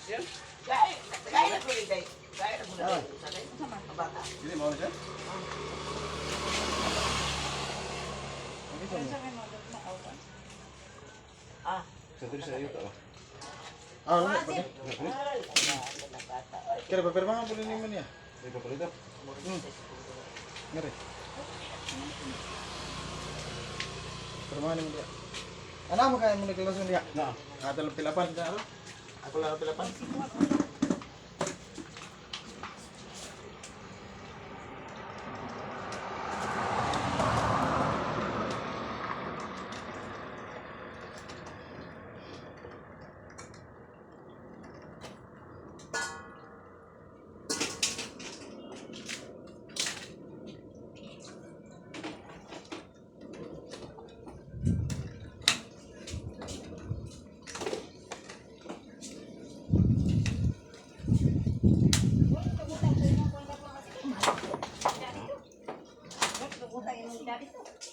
Yan. Gaya na ko rin kay. Gaya na ko rin sa kay. Bata. Hindi mo siya? Ah. Sa tuloy sa iyo to. Ah, wala pa. Kaya papirmahan po rin naman niya. Ito pala ito. Ngeri. Pirmahan naman dia. Anak mo kaya mo naglason dia? Na. Kata lang pilapan. Ako lang pilapan.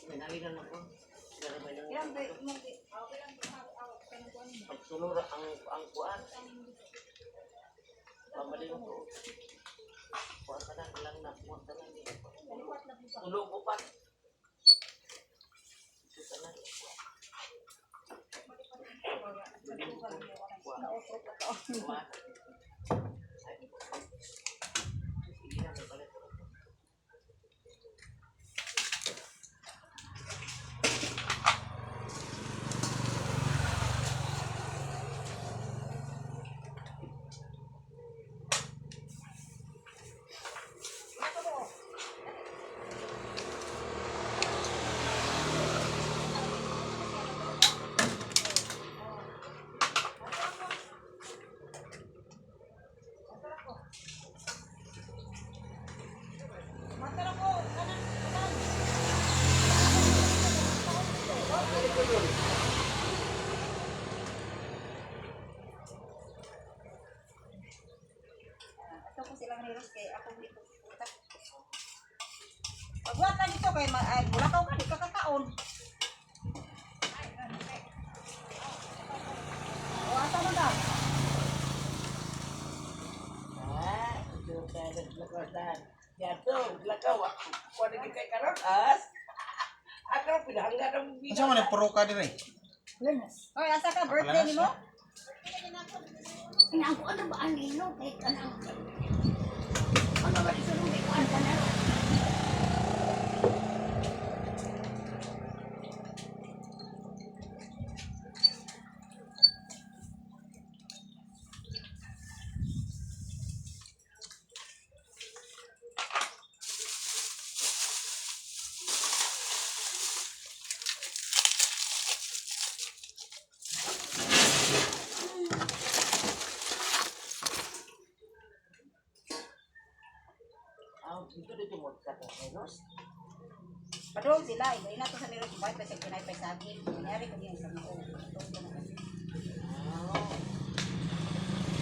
Pinalinan ako. Pagsulura ang kuan. Pamaling ko. Kuan ka na lang na. Kuan ka na. Tulog ko pa. Ito ka na. Kuan. Ito ko silang niros kay ako dito. Pagbuhat na dito kay bulakaw ka, di ka kakaon. O, asa mo daw? Ito ka naglakasan. Yato, lakaw. Kuan na kay karon as. Ako pinahanggan ng bida. Asa man nagpuro ka dire? Oy, asa ka birthday nimo? Inago ano ba ang ilo? Kahit ka na. Ano ba ito nung ikuan ka na? Dito mo ka to, Enos. Padung sila, ina to sa niros bay pa sa kinay pa sa akin. Nangyari ko din sa mga.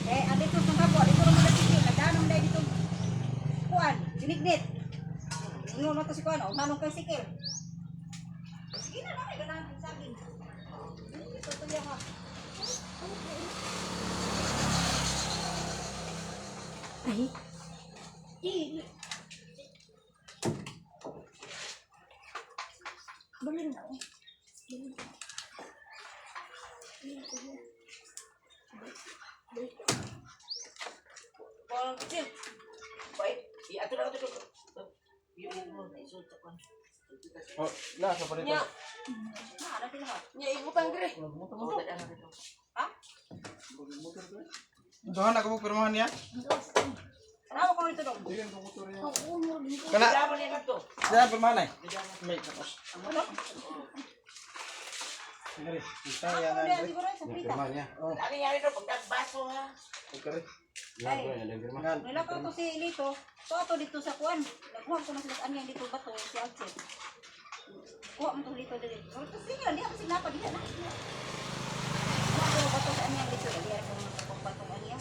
Eh, abi to sa kabo, dito naman na sikil, nagdanom dai dito. Kuan, dinignit. Ingon mo to si kuan, o nanong kay sikil. Sige na na, ganahan sa akin. Ito to diya ha. Ay. Di. Balin na. Kuan kecil. Baik, atur ako dito. Yung mo isut kan. Oh, la sa pala ito. Nya, Na, ada sila ha. nya ibutang dire. Motor ana dito. Ha? Dohan ako pirmahan niya. Ano ko ito dong? Sige, ang motor niya. Oo, mo dito. Kana, Dapat ni to. siya pirmahan ay. May tapos. Ano? Ngeri, kita Ako yan. dia siguro sa prita. Pirmahan niya. Oh, Ano yari to pagkagbaso ha. okay. Ay. Pirmahan. Nilakaw to si Lito. So ato dito sa kuan. Nagkuha ko na sila sa anyang dito bato si Alcet. Kuha mo to dito dili. O to sige, di ako sinapa diha na. Kuha ko bato sa anyang dito. Di ako magbato anya.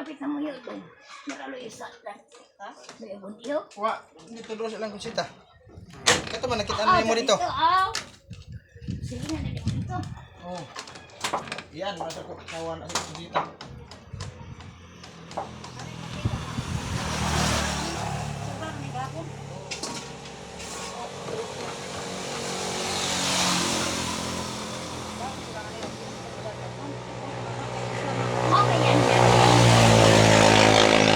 kapit na mo yun doon. Maralo isa lang. Ha? May buntiyo. Wa, dito doon silang kusita. Ito man, nakita na mo dito. Sige na nalito dito. Oh. Yan, masa ko kawan ang kusita. Sobrang may gapon. Okay yan.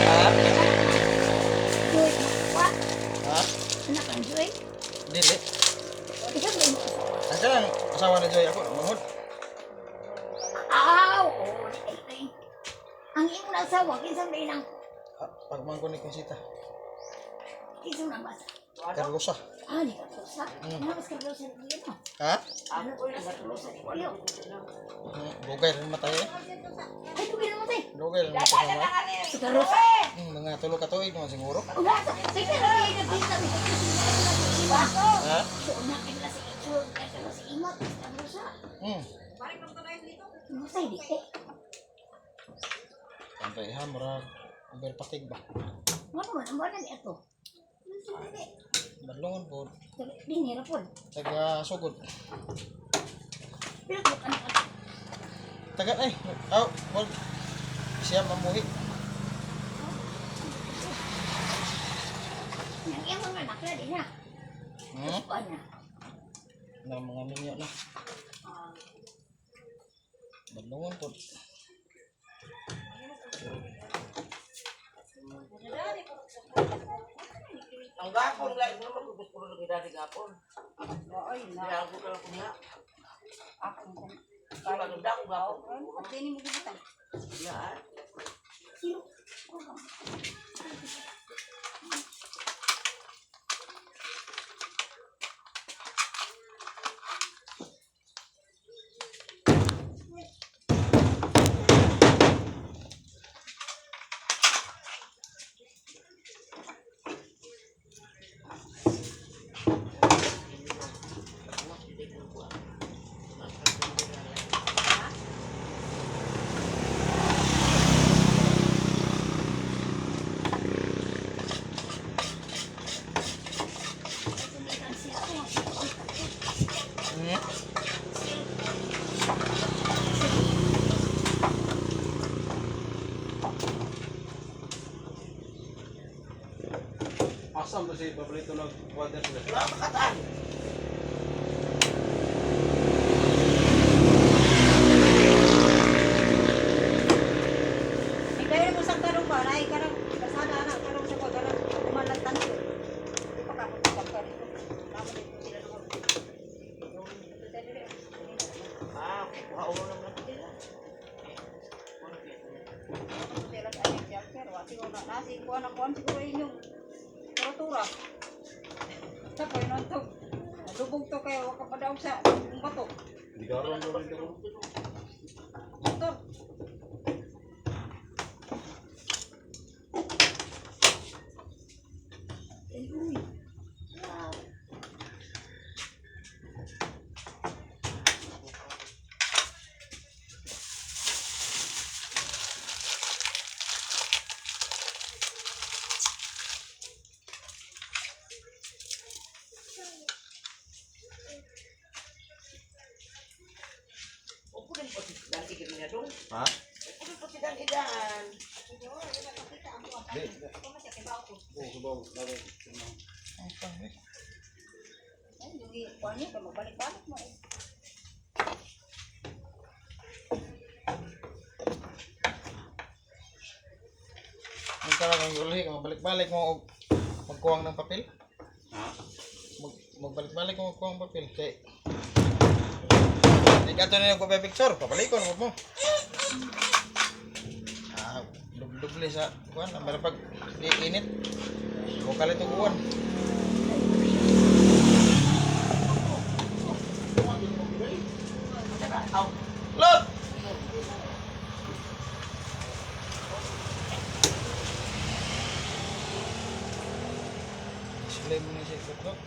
Ha? Joy, what? Ha? Anak ang Joy? Dili. Ikaw ba yung asawa? Asa lang asawa ni Joy ako, mahod. Aw! Ang iyong nasawa, kinsang ba yun ang Pagman ko ni kusita. kinsang na basa? Carlosa. Di ka tusa. Ano mas kalusa ni Kuya mo? Ha? Ano ko yung kalusa ni Kuya? Dugay rin matay eh. Ay, tuwi na mo tayo. Dugay rin matay sama. Si Kalusa. Mga tulo ka tuig naman siguro. Ulasa. Sige na rin yung kita. Ha? So, nakin na si Ichur. Kaya na si Imot. Si Kalusa. Balik lang tayo dito. Kalusa, hindi eh. Sampai ha, murag berpatig ba? Ano man, ang banan ito? Balungan po. Dinira po. Taga sugod. Pero kung ano ka. Taga ay. Aw, wag. Siya mamuhi. Yang iyang mga anak na din na. Kuan na. Na mga minyo na. Balungan po. Ang gapon lang naman kung gusto ko ng gapon. Oo, yun na. Kaya ako ka lang po niya. Ako. Kaya maganda ako gapon. At din mo gibutan. Yan. Sino? Asam ba si Pablito nag-water sila? Wala makataan. Kaya mo sa karong ba, ay karong kasada na karong sa karong umalantan ko. Pa ka ko pagkari ko. Tama dito sila no. Kuha ulo naman nila. Sila ay jalker, wati ko na nasi ko na kuan siguro inyong tura. Tapos inantog. Lubog to kayo wa ka pa daw sa bato. Di karon do rin ko. Motor. Huwag ko rin po si Dan Igan niya doon. Ha? Huwag ko rin po si Dan Igan. Di. Oh, subaw lagi. Ang pangit. Ay, yung kuan niya magbalik-balik mo. Ang talagang uli, magbalik-balik mo og magkuwang ng papel. Ha? Magbalik-balik mo magkuwang ng papel kay ikato na yung picture, papalikon mo. Dubli sa kuwan, ang pag iinit. Bukal ito kuwan. Lot! Slim ni si Lot.